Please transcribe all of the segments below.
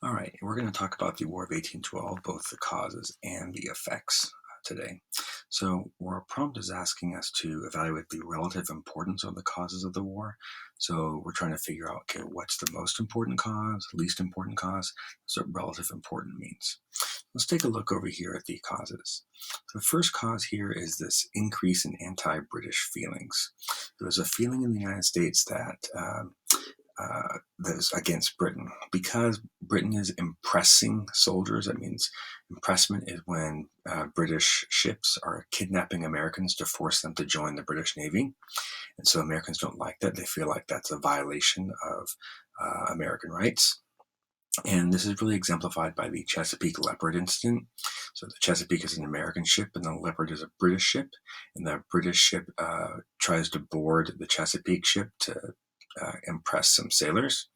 All right, we're going to talk about the War of 1812, both the causes and the effects today. So, our prompt is asking us to evaluate the relative importance of the causes of the war. So, we're trying to figure out, okay, what's the most important cause, least important cause? That's what relative important means. Let's take a look over here at the causes. The first cause here is this increase in anti-British feelings. There was a feeling in the United States that is against Britain because Britain is impressing soldiers. That means impressment is when British ships are kidnapping Americans to force them to join the British Navy. And so Americans don't like that. They feel like that's a violation of American rights. And this is really exemplified by the Chesapeake Leopard incident. So the Chesapeake is an American ship, and the Leopard is a British ship. And the British ship tries to board the Chesapeake ship to impress some sailors.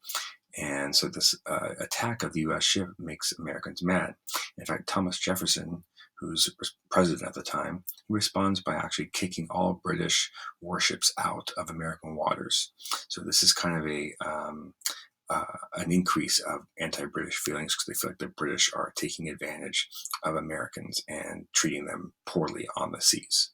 And so this attack of the U.S. ship makes Americans mad. In fact, Thomas Jefferson, who's president at the time, responds by actually kicking all British warships out of American waters. So this is kind of an increase of anti-British feelings because they feel like the British are taking advantage of Americans and treating them poorly on the seas.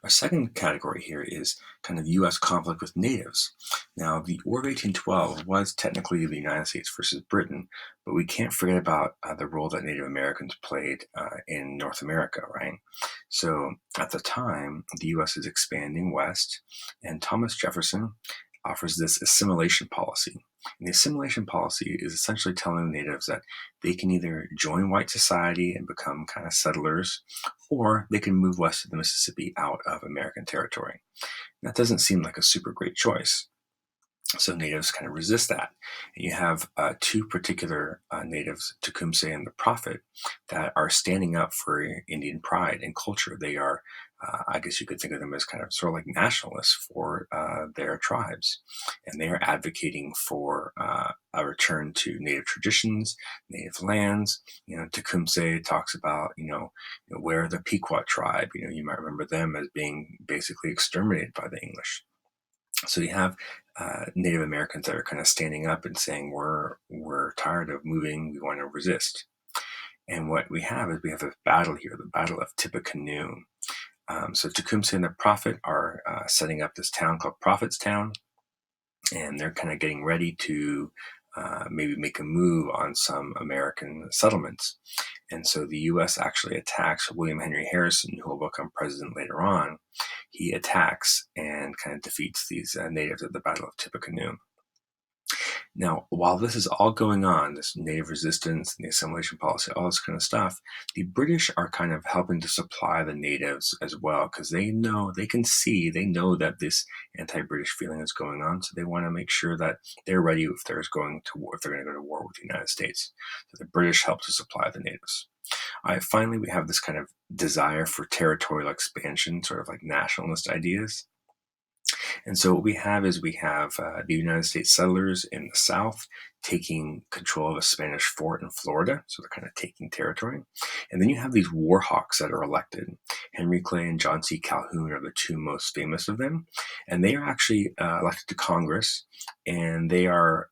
Our second category here is kind of U.S. conflict with natives. Now, the War of 1812 was technically the United States versus Britain, but we can't forget about the role that Native Americans played in North America, right? So at the time, the U.S. is expanding west, and Thomas Jefferson offers this assimilation policy. And the assimilation policy is essentially telling the natives that they can either join white society and become kind of settlers, or they can move west of the Mississippi out of American territory. That doesn't seem like a super great choice. So natives kind of resist that. And you have two particular natives, Tecumseh and the Prophet, that are standing up for Indian pride and culture. They are, I guess you could think of them as kind of sort of like nationalists for their tribes. And they are advocating for a return to native traditions, native lands. Tecumseh talks about, where the Pequot tribe, you might remember them as being basically exterminated by the English. So you have Native Americans that are kind of standing up and saying, we're tired of moving, we want to resist. And what we have is we have a battle here, the Battle of Tippecanoe. So Tecumseh and the Prophet are setting up this town called Prophetstown, and they're kind of getting ready to maybe make a move on some American settlements. And so the U.S. actually attacks William Henry Harrison, who will become president later on. He attacks and kind of defeats these natives at the Battle of Tippecanoe. Now, while this is all going on, this native resistance and the assimilation policy, all this kind of stuff, the British are kind of helping to supply the natives as well because they know that this anti-British feeling is going on. So they want to make sure that they're ready if they're going to go to war with the United States. So the British help to supply the natives. All right, finally, we have this kind of desire for territorial expansion, sort of like nationalist ideas. And so what we have is the United States settlers in the South taking control of a Spanish fort in Florida. So they're kind of taking territory. And then you have these war hawks that are elected. Henry Clay and John C. Calhoun are the two most famous of them. And they are actually elected to Congress. And they are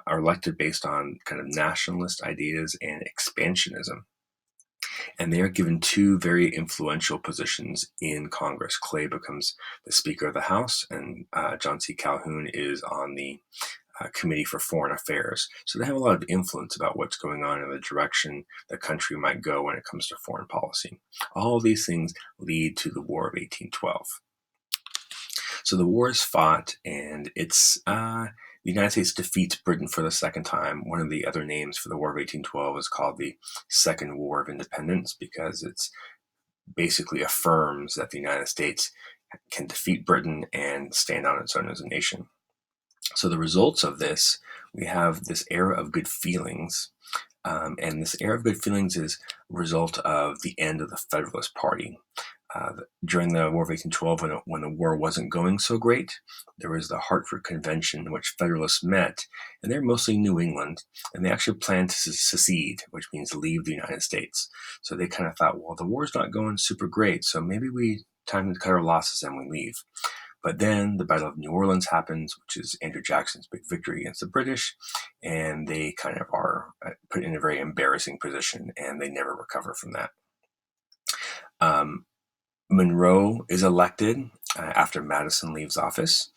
elected based on kind of nationalist ideas and expansionism. And they are given two very influential positions in Congress. Clay becomes the Speaker of the House, and John C. Calhoun is on the Committee for Foreign Affairs. So they have a lot of influence about what's going on in the direction the country might go when it comes to foreign policy. All of these things lead to the War of 1812. So the war is fought, and the United States defeats Britain for the second time. One of the other names for the War of 1812 is called the Second War of Independence because it's basically affirms that the United States can defeat Britain and stand on its own as a nation. So the results of this, we have this era of good feelings. And this era of good feelings is a result of the end of the Federalist Party. During the War of 1812, when the war wasn't going so great, there was the Hartford Convention in which Federalists met, and they're mostly New England, and they actually planned to secede, which means leave the United States. So they kind of thought, well, the war's not going super great, so maybe time to cut our losses and we leave. But then the Battle of New Orleans happens, which is Andrew Jackson's big victory against the British, and they kind of are put in a very embarrassing position, and they never recover from that. Monroe is elected after Madison leaves office,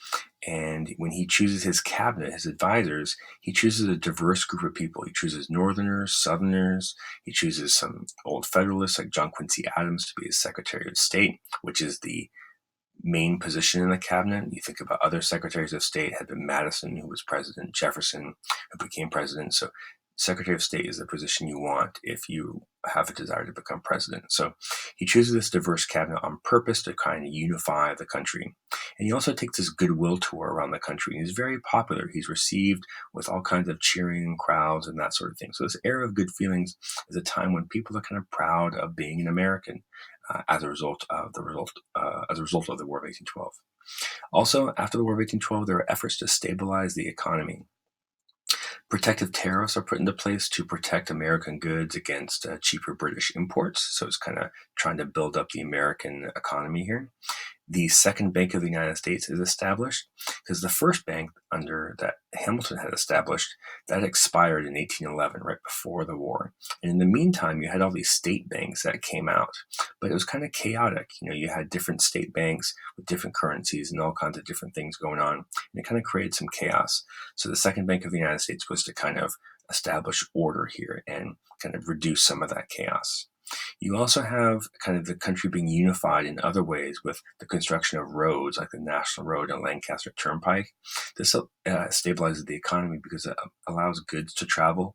and when he chooses his cabinet, his advisors, he chooses a diverse group of people. He chooses Northerners, Southerners. He chooses some old Federalists like John Quincy Adams to be his Secretary of State, which is the main position in the cabinet. You think about other secretaries of state had been Madison, who was president, Jefferson, who became president. So Secretary of State is the position you want if you have a desire to become president. So he chooses this diverse cabinet on purpose to kind of unify the country. And he also takes this goodwill tour around the country. He's very popular. He's received with all kinds of cheering crowds and that sort of thing. So this era of good feelings is a time when people are kind of proud of being an American. As a result of the War of 1812. Also, after the War of 1812, there are efforts to stabilize the economy. Protective tariffs are put into place to protect American goods against cheaper British imports. So it's kind of trying to build up the American economy here. The Second Bank of the United States is established because the first bank that Hamilton had established, that expired in 1811, right before the war. And in the meantime, you had all these state banks that came out, but it was kind of chaotic. You had different state banks with different currencies and all kinds of different things going on, and it kind of created some chaos. So the Second Bank of the United States was to kind of establish order here and kind of reduce some of that chaos. You also have kind of the country being unified in other ways with the construction of roads like the National Road and Lancaster Turnpike. This stabilizes the economy because it allows goods to travel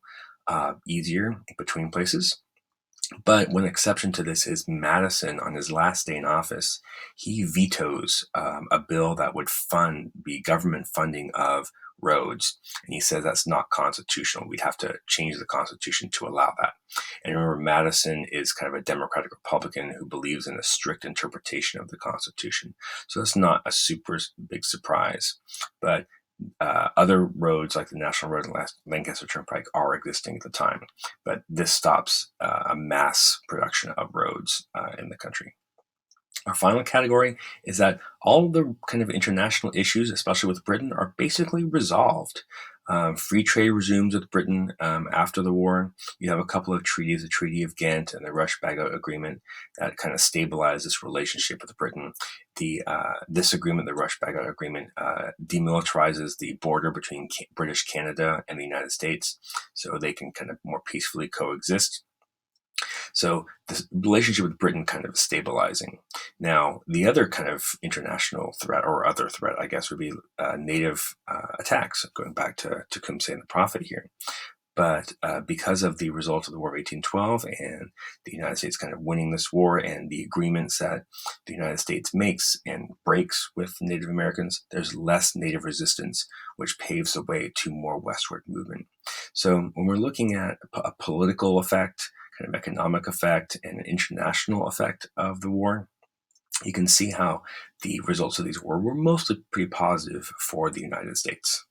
easier between places. But one exception to this is Madison, on his last day in office, he vetoes a bill that would be government funding of roads. And he says that's not constitutional. We'd have to change the Constitution to allow that. And remember, Madison is kind of a Democratic Republican who believes in a strict interpretation of the Constitution. So that's not a super big surprise. But other roads like the National Road and Lancaster Turnpike are existing at the time, but this stops a mass production of roads in the country. Our final category is that all the kind of international issues, especially with Britain, are basically resolved. Free trade resumes with Britain after the war. You have a couple of treaties, the Treaty of Ghent and the Rush-Bagot Agreement, that kind of stabilize this relationship with Britain. This agreement, the Rush-Bagot Agreement, demilitarizes the border between British Canada and the United States, so they can kind of more peacefully coexist. So the relationship with Britain kind of stabilizing. Now, the other kind of international threat, or other threat, I guess, would be native attacks, going back to Tecumseh and the Prophet here. But because of the result of the War of 1812 and the United States kind of winning this war and the agreements that the United States makes and breaks with Native Americans, there's less Native resistance, which paves the way to more westward movement. So when we're looking at a political effect, kind of economic effect, and an international effect of the war, you can see how the results of these wars were mostly pretty positive for the United States.